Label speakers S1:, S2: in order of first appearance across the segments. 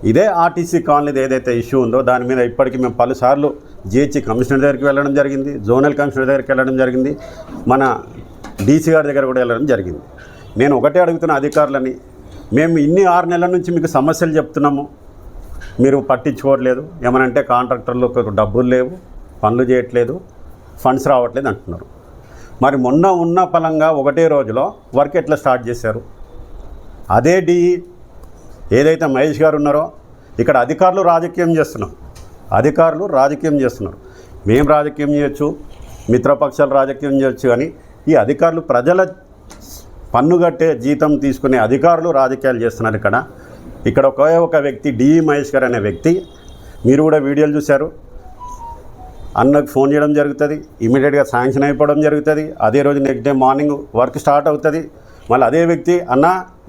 S1: ఇదే ఆర్టీసీ కాలనీది ఏదైతే ఇష్యూ ఉందో దాని మీద ఇప్పటికీ మేము పలుసార్లు జిహెచ్ కమిషనర్ దగ్గరికి వెళ్ళడం జరిగింది, జోనల్ కమిషనర్ దగ్గరికి వెళ్ళడం జరిగింది, మన డీసీ గారి దగ్గర కూడా వెళ్ళడం జరిగింది. నేను ఒకటే అడుగుతున్న అధికారులని, మేము ఇన్ని 6 నెలల నుంచి మీకు సమస్యలు చెప్తున్నాము, మీరు పట్టించుకోవట్లేదు. ఏమనంటే కాంట్రాక్టర్లకు డబ్బులు లేవు, పనులు చేయట్లేదు, ఫండ్స్ రావట్లేదు అంటున్నారు. మరి మొన్న ఉన్న ఫలంగా ఒకటే రోజులో వర్క్ ఎట్లా స్టార్ట్ చేశారు? అదే డిఈ ఏదైతే మహేష్ గారు ఉన్నారో, ఇక్కడ అధికారులు రాజకీయం చేస్తున్నారు. మేము రాజకీయం చేయొచ్చు, మిత్రపక్షాలు రాజకీయం చేయొచ్చు, కానీ ఈ అధికారులు ప్రజల పన్ను కట్టే జీతం తీసుకునే అధికారులు రాజకీయాలు చేస్తున్నారు. ఇక్కడ ఒక వ్యక్తి డిఈ మహేష్ గారు అనే వ్యక్తి, మీరు కూడా వీడియోలు చూశారు, అన్నకు ఫోన్ చేయడం జరుగుతుంది, ఇమీడియట్గా శాంక్షన్ అయిపోవడం జరుగుతుంది. అదే రోజు next day morning work start అవుతుంది. మళ్ళీ అదే వ్యక్తి అన్న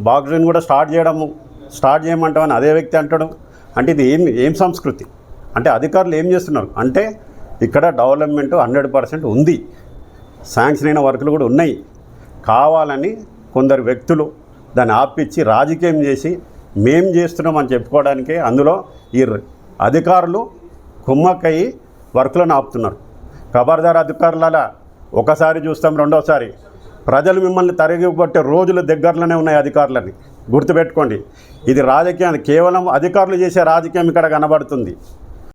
S1: బాక్స్ని కూడా స్టార్ట్ చేయమంటామని అదే వ్యక్తి అంటాడు. అంటే ఇది ఏం సంస్కృతి? అంటే అధికారులు ఏం చేస్తున్నారు అంటే, ఇక్కడ డెవలప్మెంట్ 100% ఉంది, శాంక్షన్ అయిన వర్కులు కూడా ఉన్నాయి. కావాలని కొందరు వ్యక్తులు దాన్ని ఆపిచ్చి రాజకీయం చేసి మేం చేస్తున్నామని చెప్పుకోవడానికే అందులో ఈ అధికారులు కుమ్మక్కయ్యి వర్కులను ఆపుతున్నారు. ఖబర్దార్ అధికారుల, ఒకసారి చూస్తాం, రెండోసారి ప్రజలు మిమ్మల్ని తరిగిపట్టే రోజులు దగ్గరలోనే ఉన్నాయి. అధికారులని గుర్తుపెట్టుకోండి. ఇది రాజకీయం, కేవలం అధికారులు చేసే రాజకీయం ఇక్కడ కనబడుతుంది.